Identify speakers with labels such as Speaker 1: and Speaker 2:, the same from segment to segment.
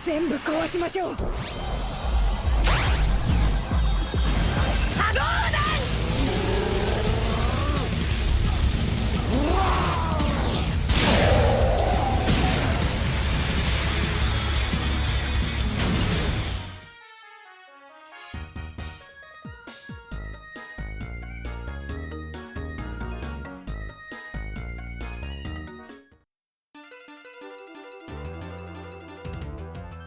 Speaker 1: 全部壊しましょう。波動弾。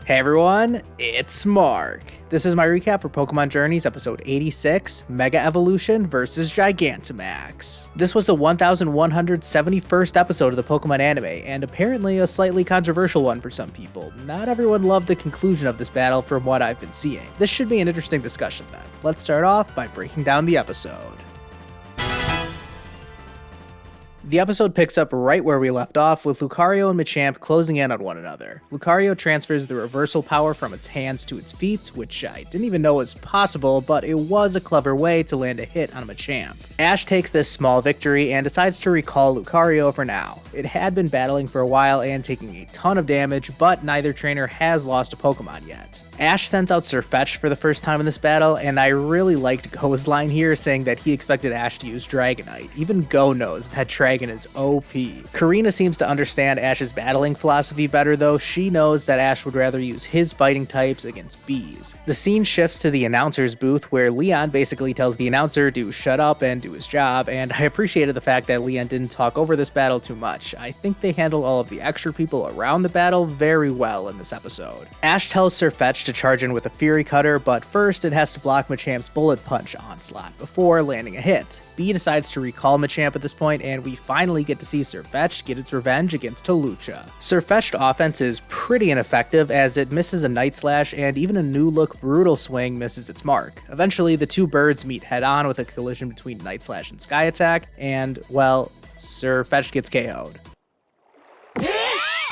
Speaker 2: Hey everyone, it's Mark. This is my recap for Pokémon Journeys episode 86, Mega Evolution vs Gigantamax. This was the 1171st episode of the Pokémon anime, and apparently a slightly controversial one for some people. Not everyone loved the conclusion of this battle from what I've been seeing. This should be an interesting discussion then. Let's start off by breaking down the episode. The episode picks up right where we left off, with Lucario and Machamp closing in on one another. Lucario transfers the reversal power from its hands to its feet, which I didn't even know was possible, but it was a clever way to land a hit on Machamp. Ash takes this small victory and decides to recall Lucario for now. It had been battling for a while and taking a ton of damage, but neither trainer has lost a Pokemon yet. Ash sends out Sirfetch'd for the first time in this battle, and I really liked Go's line here saying that he expected Ash to use Dragonite. Even Go knows that Dragon is OP. Karina seems to understand Ash's battling philosophy better though. She knows that Ash would rather use his fighting types against bees. The scene shifts to the announcer's booth where Leon basically tells the announcer to shut up and do his job, and I appreciated the fact that Leon didn't talk over this battle too much. I think they handled all of the extra people around the battle very well in this episode. Ash tells Sirfetch'd to charge in with a Fury Cutter, but first it has to block Machamp's Bullet Punch onslaught before landing a hit. B decides to recall Machamp at this point, and we finally get to see Sirfetch'd get its revenge against Hawlucha. Sirfetch'd offense is pretty ineffective as it misses a Night Slash, and even a new look Brutal Swing misses its mark. Eventually, the two birds meet head-on with a collision between Night Slash and Sky Attack, and, well, Sirfetch'd gets KO'd.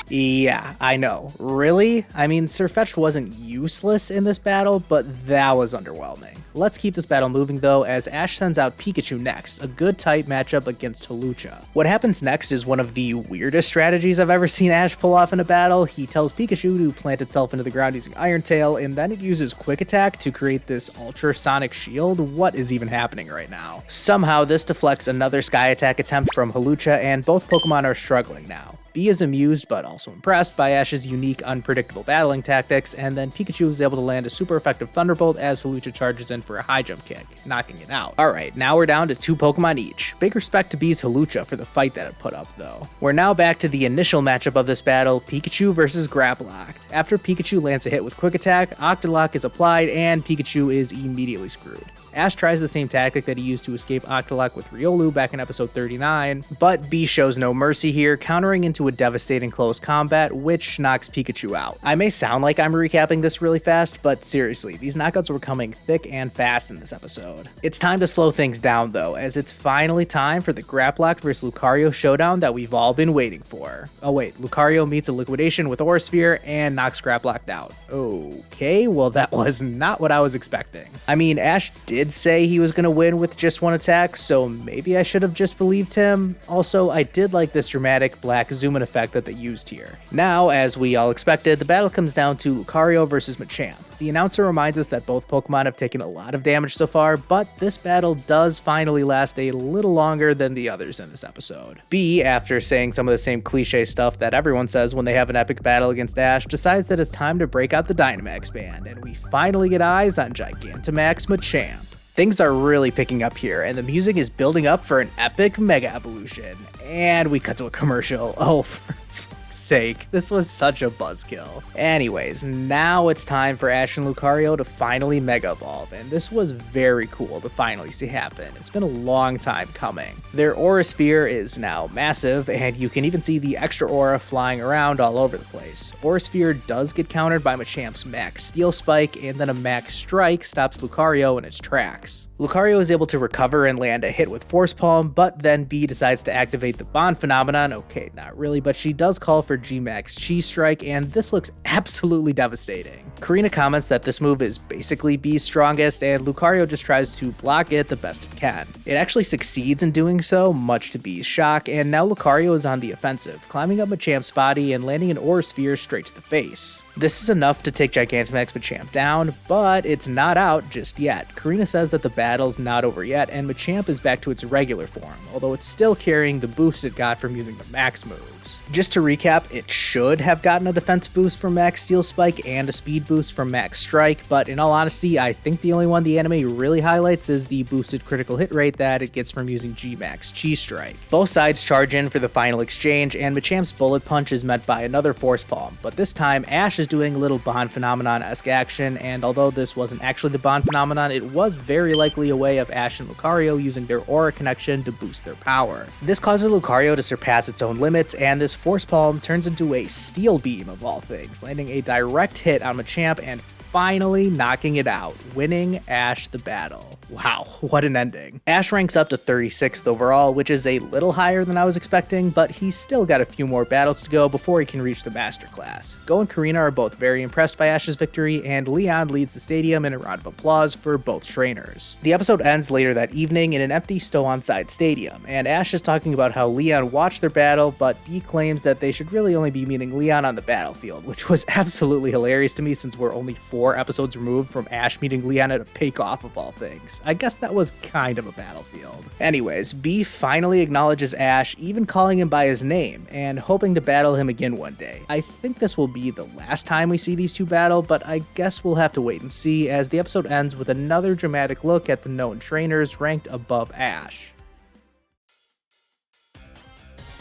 Speaker 2: Yeah, I know. Really? I mean, Sirfetch'd wasn't useless in this battle, but that was underwhelming. Let's keep this battle moving though, as Ash sends out Pikachu next, a good type matchup against Hawlucha. What happens next is one of the weirdest strategies I've ever seen Ash pull off in a battle. He tells Pikachu to plant itself into the ground using Iron Tail, and then it uses Quick Attack to create this ultrasonic shield. What is even happening right now? Somehow this deflects another Sky Attack attempt from Hawlucha, and both Pokemon are struggling now. B is amused but also impressed by Ash's unique, unpredictable battling tactics, and then Pikachu is able to land a super effective Thunderbolt as Hawlucha charges in for a high jump kick, knocking it out. Alright, now we're down to 2 Pokemon each. Big respect to B's Hawlucha for the fight that it put up though. We're now back to the initial matchup of this battle, Pikachu versus Grapploct. After Pikachu lands a hit with Quick Attack, Octolock is applied and Pikachu is immediately screwed. Ash tries the same tactic that he used to escape Octolock with Riolu back in episode 39, but B shows no mercy here, countering into a devastating close combat, which knocks Pikachu out. I may sound like I'm recapping this really fast, but seriously, these knockouts were coming thick and fast in this episode. It's time to slow things down though, as it's finally time for the Grapploct vs Lucario showdown that we've all been waiting for. Oh wait, Lucario meets a Liquidation with Aura Sphere and knocks Grapploct out. Okay, well that was not what I was expecting. I mean, Ash did say he was going to win with just one attack, so maybe I should have just believed him. Also, I did like this dramatic black zoom in effect that they used here. Now, as we all expected, the battle comes down to Lucario versus Machamp. The announcer reminds us that both Pokemon have taken a lot of damage so far, but this battle does finally last a little longer than the others in this episode. B, after saying some of the same cliche stuff that everyone says when they have an epic battle against Ash, decides that it's time to break out the Dynamax band, and we finally get eyes on Gigantamax Machamp. Things are really picking up here, and the music is building up for an epic Mega Evolution. And we cut to a commercial. Oh, for fuck's sake, this was such a buzzkill. Anyways, now it's time for Ash and Lucario to finally Mega Evolve, and this was very cool to finally see happen. It's been a long time coming. Their Aura Sphere is now massive, and you can even see the extra aura flying around all over the place. Aura Sphere does get countered by Machamp's Max Steel Spike, and then a Max Strike stops Lucario in its tracks. Lucario is able to recover and land a hit with Force Palm, but then B decides to activate the Bond Phenomenon. Okay, not really, but she does call for G-Max Chi Strike, and this looks absolutely devastating. Karina comments that this move is basically B's strongest, and Lucario just tries to block it the best it can. It actually succeeds in doing so, much to B's shock, and now Lucario is on the offensive, climbing up Machamp's body and landing an Aura Sphere straight to the face. This is enough to take Gigantamax Machamp down, but it's not out just yet. Karina says that the battle's not over yet, and Machamp is back to its regular form, although it's still carrying the boost it got from using the Max moves. Just to recap, it should have gotten a defense boost from Max Steel Spike and a speed boost from Max Strike, but in all honesty, I think the only one the anime really highlights is the boosted critical hit rate that it gets from using G-Max Chi Strike. Both sides charge in for the final exchange, and Machamp's Bullet Punch is met by another Force Palm, but this time Ash is doing a little Bond Phenomenon-esque action, and although this wasn't actually the Bond Phenomenon, it was very likely a way of Ash and Lucario using their Aura connection to boost their power. This causes Lucario to surpass its own limits, and this Force Palm turns into a Steel Beam of all things, landing a direct hit on Machamp and finally knocking it out, winning Ash the battle. Wow, what an ending. Ash ranks up to 36th overall, which is a little higher than I was expecting, but he's still got a few more battles to go before he can reach the Master Class. Go and Karina are both very impressed by Ash's victory, and Leon leads the stadium in a round of applause for both trainers. The episode ends later that evening in an empty Stow-on-Side stadium, and Ash is talking about how Leon watched their battle, but B claims that they should really only be meeting Leon on the battlefield, which was absolutely hilarious to me since we're only 4 episodes removed from Ash meeting Leon at a Bake-Off of all things. I guess that was kind of a battlefield. Anyways, B finally acknowledges Ash, even calling him by his name, and hoping to battle him again one day. I think this will be the last time we see these two battle, but I guess we'll have to wait and see, as the episode ends with another dramatic look at the known trainers ranked above Ash.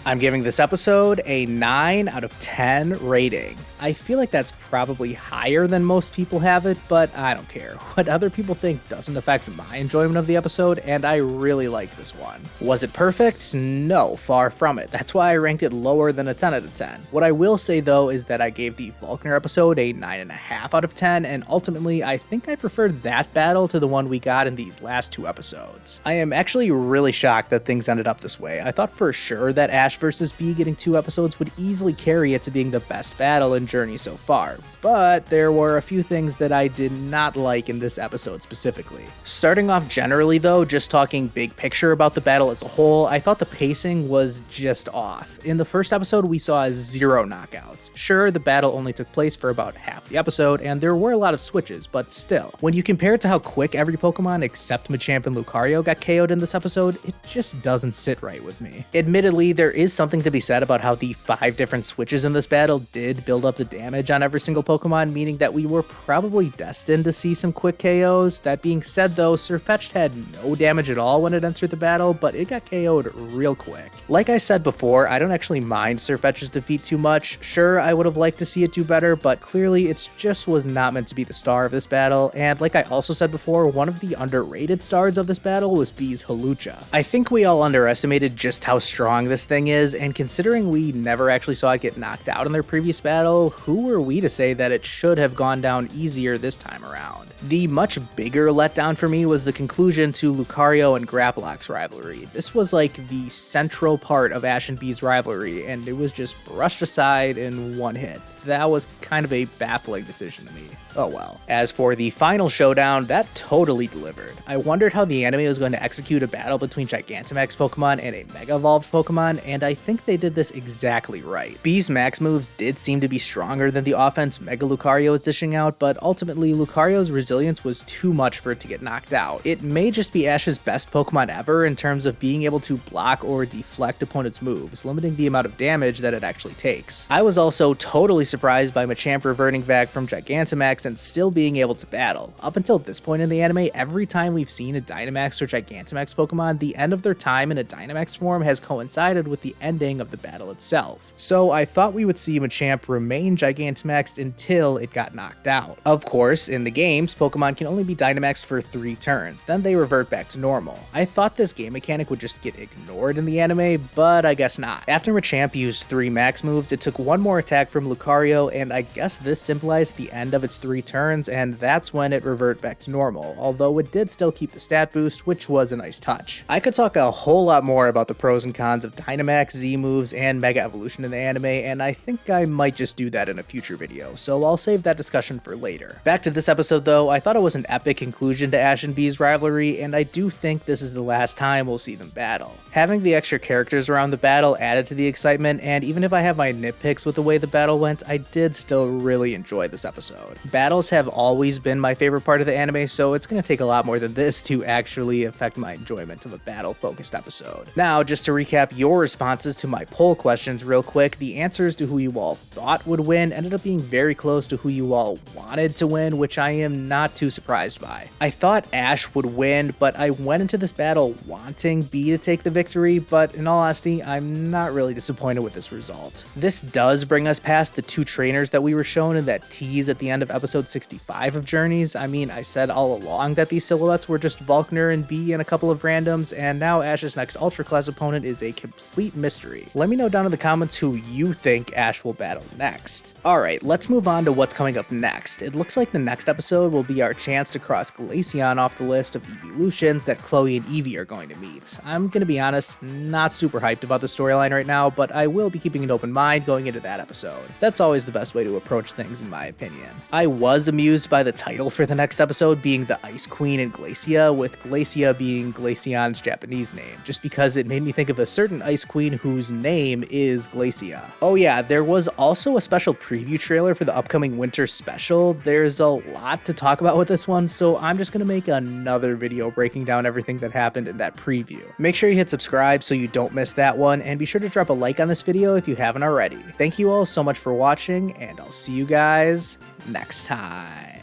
Speaker 2: I'm giving this episode a 9 out of 10 rating. I feel like that's probably higher than most people have it, but I don't care. What other people think doesn't affect my enjoyment of the episode, and I really like this one. Was it perfect? No, far from it. That's why I ranked it lower than a 10 out of 10. What I will say though is that I gave the Faulkner episode a 9.5 out of 10, and ultimately I think I preferred that battle to the one we got in these last 2 episodes. I am actually really shocked that things ended up this way. I thought for sure that Ash vs. B getting 2 episodes would easily carry it to being the best battle in Journey so far, but there were a few things that I did not like in this episode specifically. Starting off generally though, just talking big picture about the battle as a whole, I thought the pacing was just off. In the first episode, we saw 0 knockouts. Sure, the battle only took place for about half the episode, and there were a lot of switches, but still. When you compare it to how quick every Pokemon except Machamp and Lucario got KO'd in this episode, it just doesn't sit right with me. Admittedly, there is something to be said about how the 5 different switches in this battle did build up the damage on every single Pokemon, meaning that we were probably destined to see some quick KOs. That being said though, Sirfetch'd had no damage at all when it entered the battle, but it got KO'd real quick. Like I said before, I don't actually mind Sirfetch'd's defeat too much. Sure, I would have liked to see it do better, but clearly it just was not meant to be the star of this battle, and like I also said before, one of the underrated stars of this battle was B's Hawlucha. I think we all underestimated just how strong this thing is, and considering we never actually saw it get knocked out in their previous battle, who were we to say that it should have gone down easier this time around? The much bigger letdown for me was the conclusion to Lucario and Grapplock's rivalry. This was like the central part of Ash and B's rivalry, and it was just brushed aside in one hit. That was kind of a baffling decision to me. Oh well. As for the final showdown, that totally delivered. I wondered how the anime was going to execute a battle between Gigantamax Pokemon and a Mega Evolved Pokemon, and I think they did this exactly right. B's max moves did seem to be stronger than the offense Mega Lucario was dishing out, but ultimately Lucario's resilience was too much for it to get knocked out. It may just be Ash's best Pokemon ever in terms of being able to block or deflect opponents' moves, limiting the amount of damage that it actually takes. I was also totally surprised by Machamp reverting back from Gigantamax and still being able to battle. Up until this point in the anime, every time we've seen a Dynamax or Gigantamax Pokemon, the end of their time in a Dynamax form has coincided with the ending of the battle itself. So I thought we would see Machamp remain Gigantamaxed until it got knocked out. Of course, in the games, Pokemon can only be Dynamaxed for 3 turns, then they revert back to normal. I thought this game mechanic would just get ignored in the anime, but I guess not. After Machamp used 3 max moves, it took 1 more attack from Lucario, and I guess this symbolized the end of its 3 turns, and that's when it reverted back to normal, although it did still keep the stat boost, which was a nice touch. I could talk a whole lot more about the pros and cons of Dynamax Gigantamax, Z moves, and Mega Evolution in the anime, and I think I might just do that in a future video, so I'll save that discussion for later. Back to this episode though, I thought it was an epic conclusion to Ash and B's rivalry, and I do think this is the last time we'll see them battle. Having the extra characters around the battle added to the excitement, and even if I have my nitpicks with the way the battle went, I did still really enjoy this episode. Battles have always been my favorite part of the anime, so it's gonna take a lot more than this to actually affect my enjoyment of a battle-focused episode. Now, just to recap your responses to my poll questions real quick, the answers to who you all thought would win ended up being very close to who you all wanted to win, which I am not too surprised by. I thought Ash would win, but I went into this battle wanting B to take the victory, but in all honesty, I'm not really disappointed with this result. This does bring us past the two trainers that we were shown in that tease at the end of episode 65 of Journeys. I mean, I said all along that these silhouettes were just Vulkner and B and a couple of randoms, and now Ash's next Ultra Class opponent is a complete mystery. Let me know down in the comments who you think Ash will battle next. Alright, let's move on to what's coming up next. It looks like the next episode will be our chance to cross Glaceon off the list of evolutions that Chloe and Eevee are going to meet. I'm gonna be honest, not super hyped about the storyline right now, but I will be keeping an open mind going into that episode. That's always the best way to approach things in my opinion. I was amused by the title for the next episode being the Ice Queen and Glacia, with Glacia being Glaceon's Japanese name, just because it made me think of a certain Ice Queen whose name is Glacia. Oh yeah, there was also a special preview trailer for the upcoming winter special. There's a lot to talk about with this one, so I'm just gonna make another video breaking down everything that happened in that preview. Make sure you hit subscribe so you don't miss that one, and be sure to drop a like on this video if you haven't already. Thank you all so much for watching, and I'll see you guys next time.